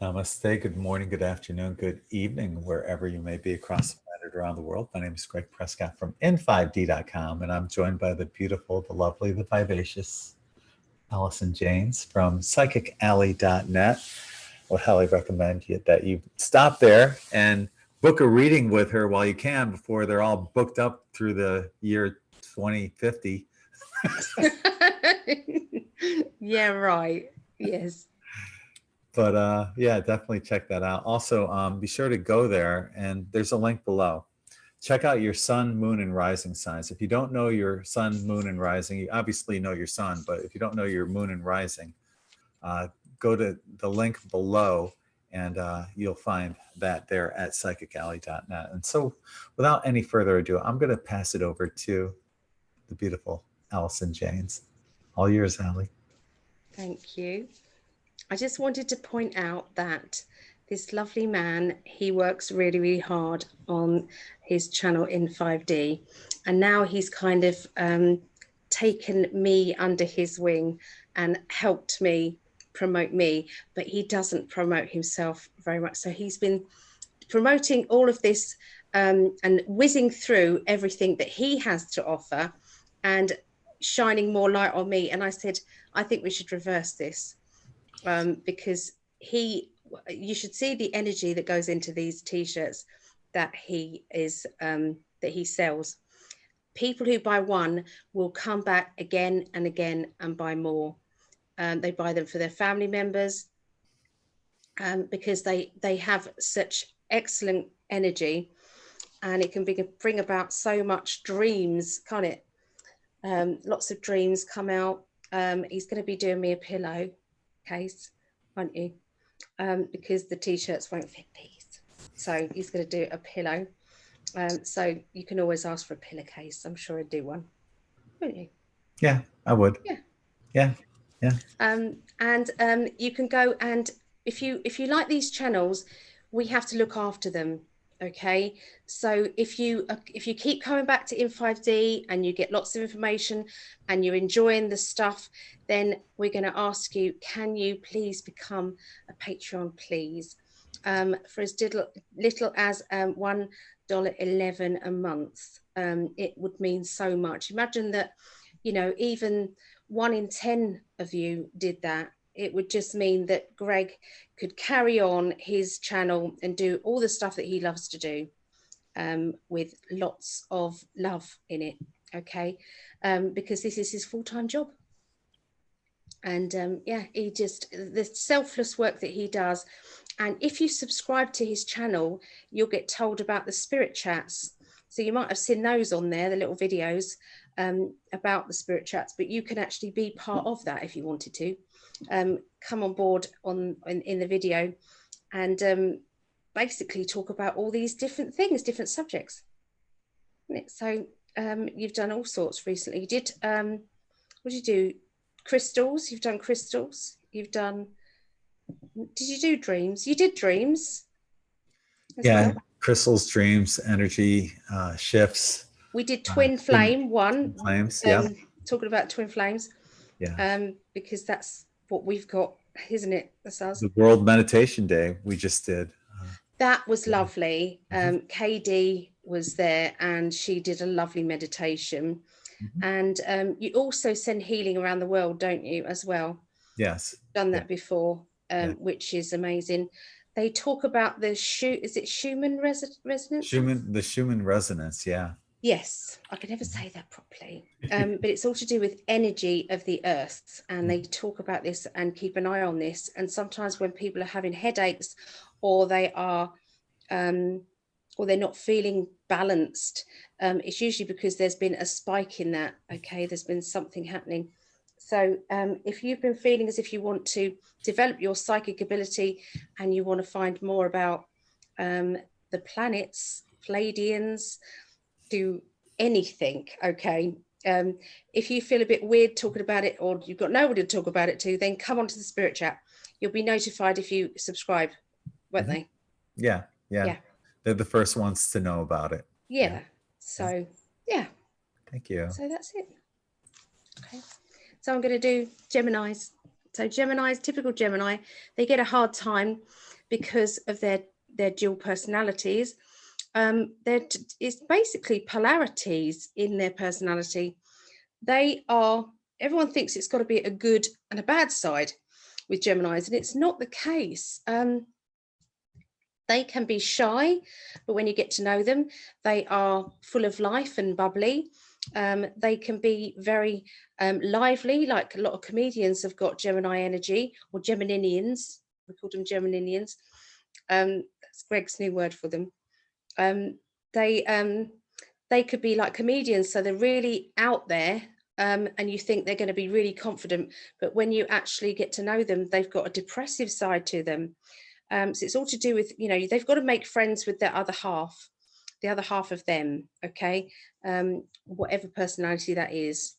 Namaste. Good morning, good afternoon, good evening, wherever you may be across the planet around the world. My name is Greg Prescott from in5d.com, and I'm joined by the beautiful, the lovely, the vivacious Allison Janes from psychicalley.net. I would highly recommend that you stop there and book a reading with her while you can before they're all booked up through the year 2050. Yeah, right. Yes. But yeah, definitely check that out. Also, be sure to go there, and there's a link below. Check out your sun, moon, and rising signs. If you don't know your sun, moon, and rising, you obviously know your sun, but if you don't know your moon and rising, go to the link below, and you'll find that there at psychicalley.net. And so, without any further ado, I'm going to pass it over to the beautiful Allison Janes. All yours, Allie. Thank you. I just wanted to point out that this lovely man, he works really, really hard on his channel in 5D. And now he's kind of taken me under his wing and helped me promote me, but he doesn't promote himself very much. So he's been promoting all of this and whizzing through everything that he has to offer and shining more light on me. And I said, I think we should reverse this. Because you should see the energy that goes into these t-shirts that he sells. People who buy one will come back again and again and buy more. They buy them for their family members because they have such excellent energy, and it can bring about so much dreams, can't it? Lots of dreams come out. He's going to be doing me a pillow case, aren't you? Because the t-shirts won't fit these, so he's going to do a pillow. So you can always ask for a pillowcase. I'm sure I'd do one, wouldn't you? Yeah, I would. Yeah. And you can go, and if you like these channels, we have to look after them. Okay, so if you keep coming back to in5D and you get lots of information and you're enjoying the stuff, then we're going to ask you, can you please become a Patreon, please, for as little as $1.11 a month. It would mean so much. Imagine that, even 1 in 10 of you did that. It would just mean that Greg could carry on his channel and do all the stuff that he loves to do, with lots of love in it. Okay, because this is his full-time job. And the selfless work that he does. And if you subscribe to his channel, you'll get told about the spirit chats. So you might have seen those on there, the little videos about the spirit chats, but you can actually be part of that if you wanted to. Come on board in the video and basically talk about all these different things, different subjects. So you've done all sorts recently. You did, what did you do? Crystals. You've done crystals. You've done, did you do dreams? You did dreams. Yeah, well. Crystals, dreams, energy shifts. We did twin flame one. Twin flames, yeah. Talking about twin flames. Yeah. Because that's what we've got, isn't it? That's us. The World Meditation Day we just did. That was lovely. KD was there and she did a lovely meditation. And you also send healing around the world, don't you, as well? Yes. Done that before, which is amazing. They talk about the is it Schumann resonance? The Schumann resonance, yeah. Yes, I can never say that properly. But it's all to do with energy of the earth. And they talk about this and keep an eye on this. And sometimes when people are having headaches or they are or they're not feeling balanced, it's usually because there's been a spike in that. Okay, there's been something happening. So if you've been feeling as if you want to develop your psychic ability and you want to find more about the planets, Pleiadians, do anything, okay, if you feel a bit weird talking about it or you've got nobody to talk about it to, then come onto the spirit chat. You'll be notified if you subscribe, won't they? Yeah. They're the first ones to know about it. Yeah. So yeah. Thank you. So that's it. Okay. So I'm going to do Geminis So Geminis, typical Gemini, they get a hard time because of their dual personalities. It's basically polarities in their personality. Everyone thinks it's got to be a good and a bad side with Geminis, and it's not the case. They can be shy, but when you get to know them, they are full of life and bubbly. They can be very lively, like a lot of comedians have got Gemini energy, or Gemininians. We call them Gemininians. That's Greg's new word for them. They could be like comedians, so they're really out there, and you think they're going to be really confident, but when you actually get to know them, they've got a depressive side to them. So it's all to do with, you know, they've got to make friends with their other half, the other half of them, okay, whatever personality that is.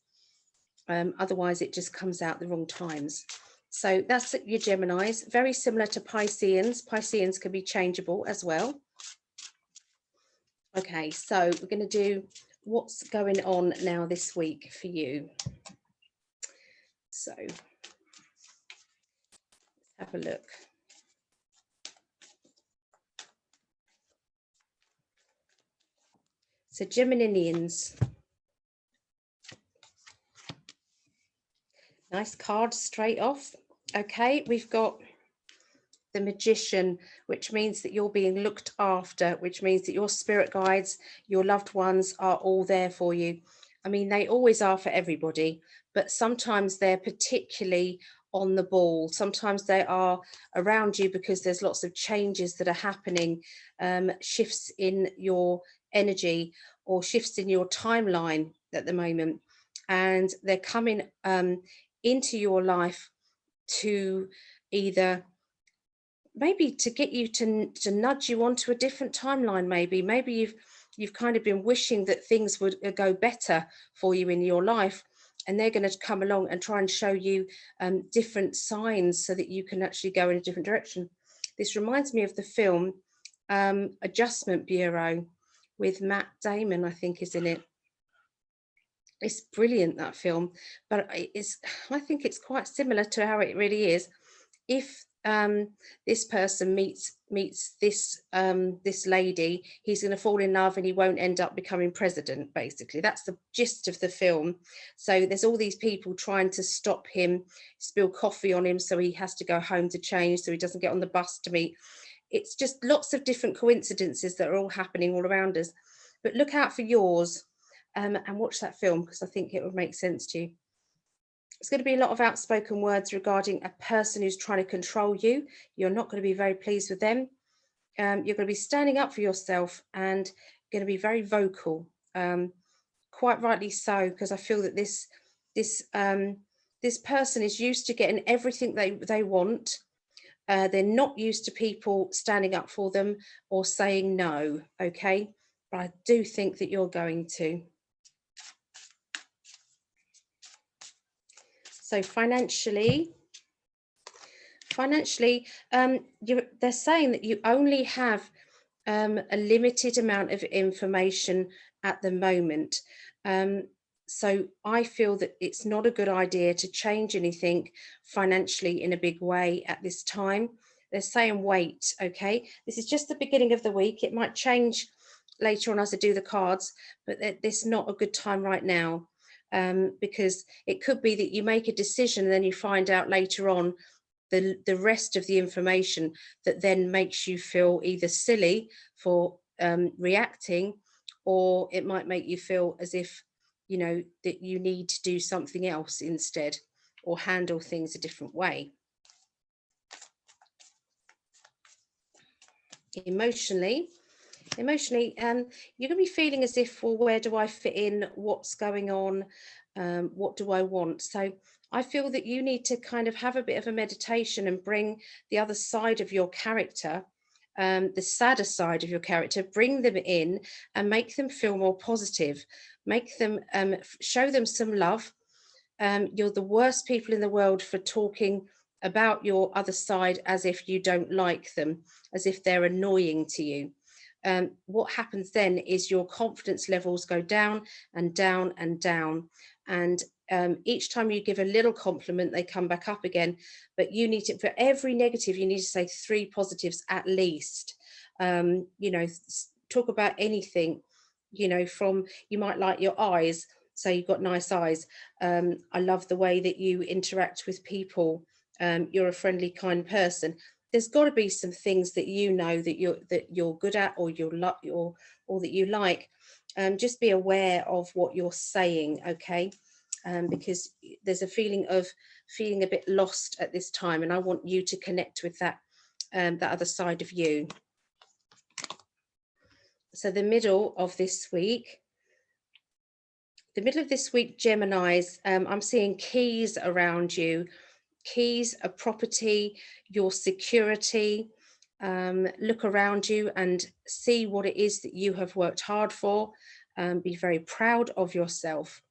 Otherwise, it just comes out the wrong times. So that's your Geminis, very similar to Pisceans. Pisceans can be changeable as well. Okay, so we're going to do what's going on now this week for you. So let's have a look. So Geminians. Nice card straight off. Okay, we've got the Magician, which means that you're being looked after, which means that your spirit guides, your loved ones are all there for you. I mean, they always are for everybody, but sometimes they're particularly on the ball. Sometimes they are around you because there's lots of changes that are happening, shifts in your energy or shifts in your timeline at the moment. And they're coming into your life to either maybe to get you to nudge you onto a different timeline. Maybe you've kind of been wishing that things would go better for you in your life, and they're going to come along and try and show you different signs so that you can actually go in a different direction. This reminds me of the film Adjustment Bureau with Matt Damon, I think, is in it. It's brilliant, that film, but I think it's quite similar to how it really is. If this person meets this this lady, he's going to fall in love and he won't end up becoming president. Basically, that's the gist of the film. So there's all these people trying to stop him, spill coffee on him, so he has to go home to change, so he doesn't get on the bus to meet. It's just lots of different coincidences that are all happening all around us. But look out for yours, and watch that film, because I think it would make sense to you. It's going to be a lot of outspoken words regarding a person who's trying to control you. You're not going to be very pleased with them. You're going to be standing up for yourself and going to be very vocal. Quite rightly so, because I feel that this person is used to getting everything they want. They're not used to people standing up for them or saying no. Okay, but I do think that you're going to. So financially, they're saying that you only have a limited amount of information at the moment. So I feel that it's not a good idea to change anything financially in a big way at this time. They're saying wait, okay? This is just the beginning of the week. It might change later on as I do the cards, but this is not a good time right now. Because it could be that you make a decision and then you find out later on the rest of the information that then makes you feel either silly for reacting, or it might make you feel as if, you know, that you need to do something else instead or handle things a different way. Emotionally, you're going to be feeling as if, well, where do I fit in? What's going on? What do I want? So I feel that you need to kind of have a bit of a meditation and bring the other side of your character, the sadder side of your character, bring them in and make them feel more positive. Make them, show them some love. You're the worst people in the world for talking about your other side as if you don't like them, as if they're annoying to you. What happens then is your confidence levels go down and down and down, and Each time you give a little compliment, they come back up again. But you need to, for every negative, you need to say 3 positives at least. You know, talk about anything, you know, from, you might like your eyes, so you've got nice eyes. I love the way that you interact with people. You're a friendly, kind person. There's got to be some things that you know that you're good at, or or that you like. Just be aware of what you're saying, okay? Because there's a feeling of feeling a bit lost at this time, and I want you to connect with that other side of you. So the middle of this week, Geminis, I'm seeing keys around you. Keys, a property, your security. Look around you and see what it is that you have worked hard for. Be very proud of yourself.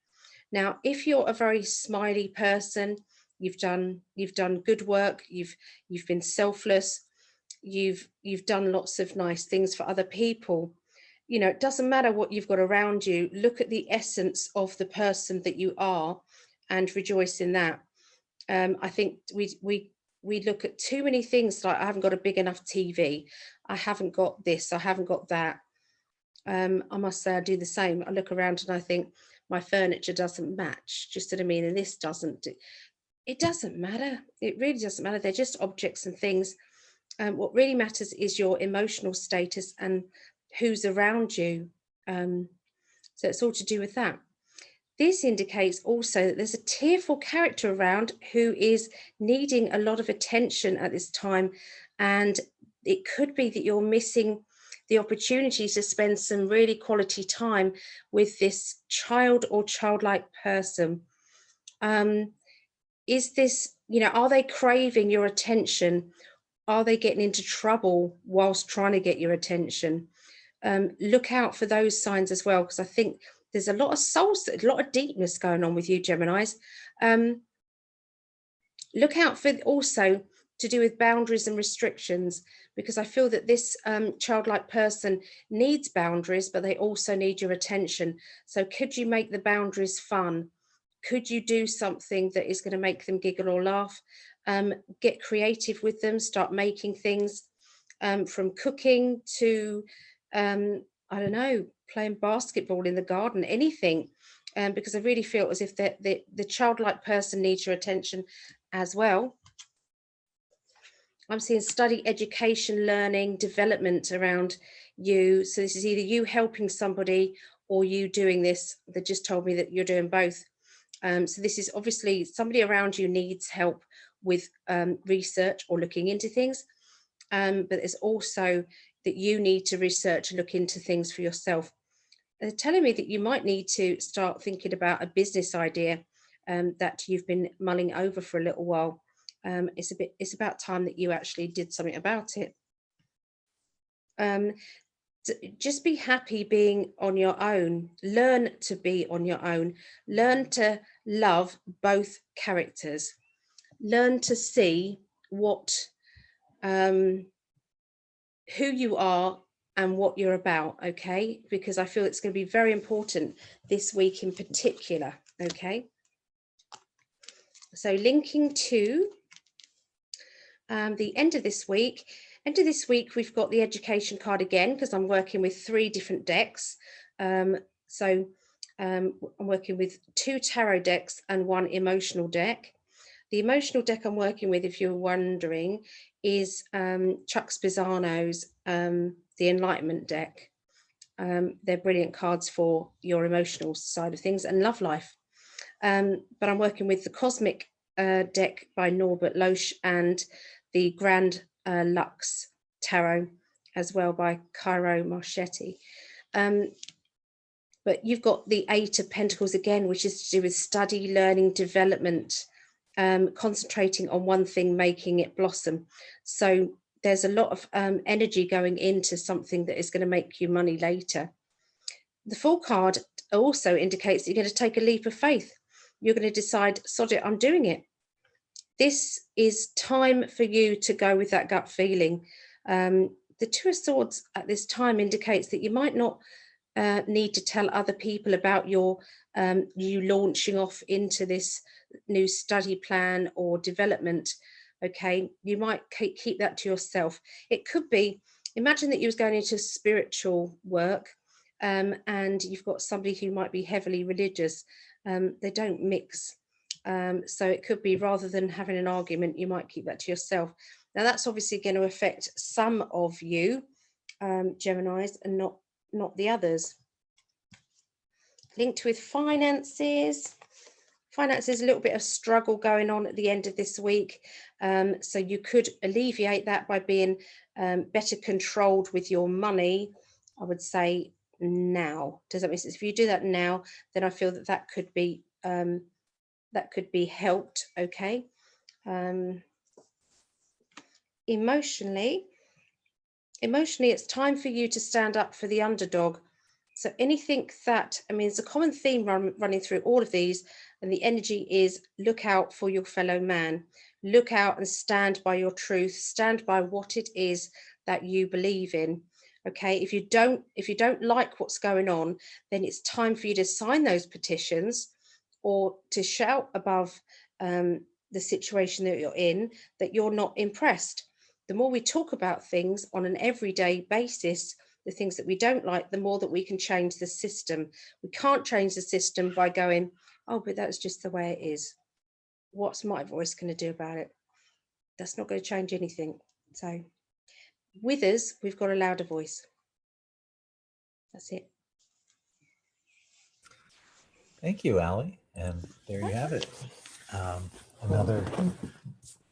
Now, if you're a very smiley person, you've done good work, you've been selfless, you've done lots of nice things for other people. You know, it doesn't matter what you've got around you. Look at the essence of the person that you are and rejoice in that. I think we look at too many things, like I haven't got a big enough TV, I haven't got this, I haven't got that. I must say I do the same. I look around and I think my furniture doesn't match, just what I mean, and this doesn't. It doesn't matter. It really doesn't matter. They're just objects and things. What really matters is your emotional status and who's around you. So it's all to do with that. This indicates also that there's a tearful character around who is needing a lot of attention at this time. And it could be that you're missing the opportunity to spend some really quality time with this child or childlike person. Is this, you know, are they craving your attention? Are they getting into trouble whilst trying to get your attention? Look out for those signs as well, because I think there's a lot of a lot of deepness going on with you, Geminis. Look out for also to do with boundaries and restrictions, because I feel that this childlike person needs boundaries, but they also need your attention. So could you make the boundaries fun? Could you do something that is going to make them giggle or laugh? Get creative with them, start making things, from cooking to, I don't know, playing basketball in the garden, anything. Because I really feel as if the childlike person needs your attention as well. I'm seeing study, education, learning, development around you. So this is either you helping somebody or you doing this. They just told me that you're doing both. So this is obviously somebody around you needs help with research or looking into things. But there's also that you need to research and look into things for yourself. They're telling me that you might need to start thinking about a business idea that you've been mulling over for a little while. It's about time that you actually did something about it. Just be happy being on your own. Learn to be on your own. Learn to love both characters. Learn to see what, who you are and what you're about, okay? Because I feel it's going to be very important this week in particular, okay? So linking to the end of this week. We've got the education card again, because I'm working with 3 different decks. I'm working with 2 tarot decks and 1 emotional deck. The emotional deck I'm working with, if you're wondering, is Chuck Spezzano's The Enlightenment deck. They're brilliant cards for your emotional side of things and love life. But I'm working with the Cosmic deck by Norbert Loesch and the Grand Lux Tarot as well by Cairo Marchetti. But you've got the 8 of Pentacles again, which is to do with study, learning, development, concentrating on one thing, making it blossom. So there's a lot of energy going into something that is going to make you money later. The Fool card also indicates that you're going to take a leap of faith. You're going to decide, sod it, I'm doing it. This is time for you to go with that gut feeling. The 2 of Swords at this time indicates that you might not need to tell other people about your you launching off into this new study plan or development, okay, you might keep that to yourself. It could be, imagine that you was going into spiritual work, and you've got somebody who might be heavily religious. They don't mix. So it could be, rather than having an argument, you might keep that to yourself. Now that's obviously going to affect some of you, Geminis, and not the others. Linked with finances. Finances, a little bit of struggle going on at the end of this week. So you could alleviate that by being better controlled with your money, I would say, now. Does that make sense? If you do that now, then I feel that that could be helped, okay? Emotionally, it's time for you to stand up for the underdog. So anything that, I mean, it's a common theme running through all of these, and the energy is look out for your fellow man. Look out and stand by your truth. Stand by what it is that you believe in. Okay, if you don't like what's going on, then it's time for you to sign those petitions, or to shout above the situation that you're in, that you're not impressed. The more we talk about things on an everyday basis, the things that we don't like, the more that we can change the system. We can't change the system by going, oh, but that's just the way it is. What's my voice going to do about it? That's not going to change anything. So with us, we've got a louder voice. That's it. Thank you, Ali. And there you have it. Another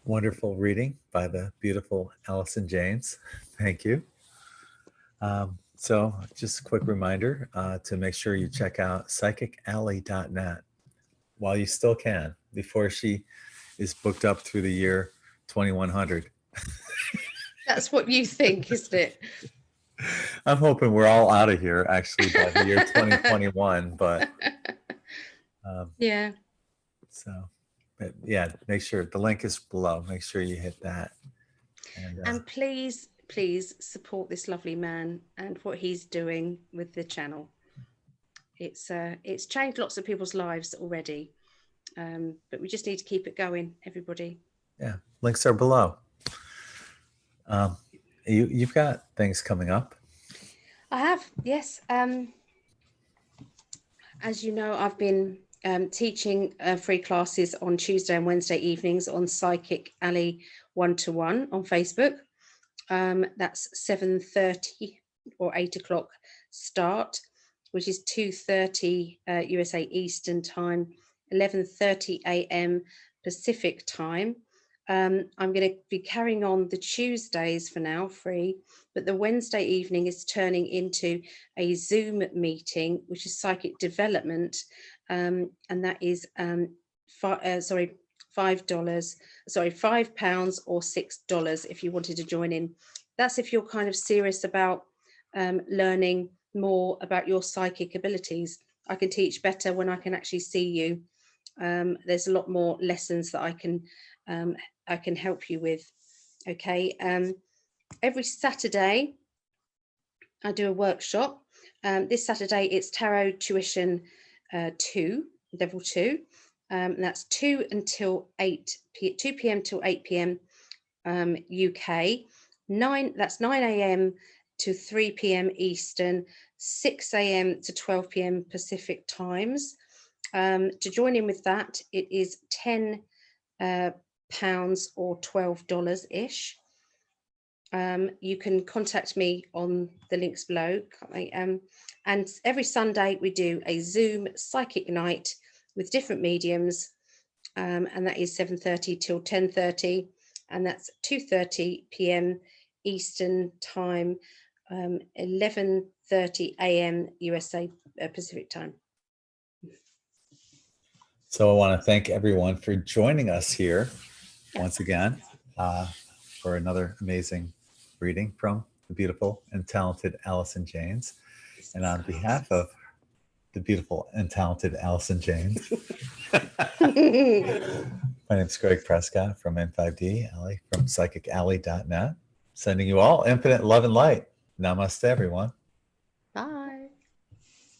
wonderful reading by the beautiful Allison Janes. Thank you. So just a quick reminder to make sure you check out psychically.net while you still can, before she is booked up through the year 2100. That's what you think, isn't it? I'm hoping we're all out of here actually by the year 2021, but yeah. So, but yeah, make sure the link is below. Make sure you hit that. And please support this lovely man and what he's doing with the channel. It's changed lots of people's lives already, but we just need to keep it going, everybody. Yeah, links are below. You've got things coming up. I have, yes. As you know, I've been teaching free classes on Tuesday and Wednesday evenings on Psychic Ali 1-to-1 on Facebook. That's 7:30 or 8 o'clock start, which is 2:30 USA Eastern time, 11:30 a.m. Pacific time. I'm going to be carrying on the Tuesdays for now, free, but the Wednesday evening is turning into a Zoom meeting, which is psychic development, and that is £5, £5 or $6 if you wanted to join in. That's if you're kind of serious about learning more about your psychic abilities. I can teach better when I can actually see you. There's a lot more lessons that I can help you with. Okay. Every Saturday I do a workshop. This Saturday it's Tarot Tuition 2, level 2. That's 2 p.m. till 8 p.m. UK. That's 9 a.m. to 3 p.m. Eastern, 6 a.m. to 12 p.m. Pacific times. To join in with that, it is £10 or $12 ish. You can contact me on the links below. And every Sunday we do a Zoom psychic night with different mediums, and that is 7:30 till 10:30, and that's 2:30 p.m. Eastern time, 11:30 a.m. USA Pacific time. So I want to thank everyone for joining us here once again for another amazing reading from the beautiful and talented Allison Janes. And on behalf of the beautiful and talented Allison Janes, my name is Greg Prescott from N5D, Ali from psychically.net, sending you all infinite love and light. Namaste, everyone.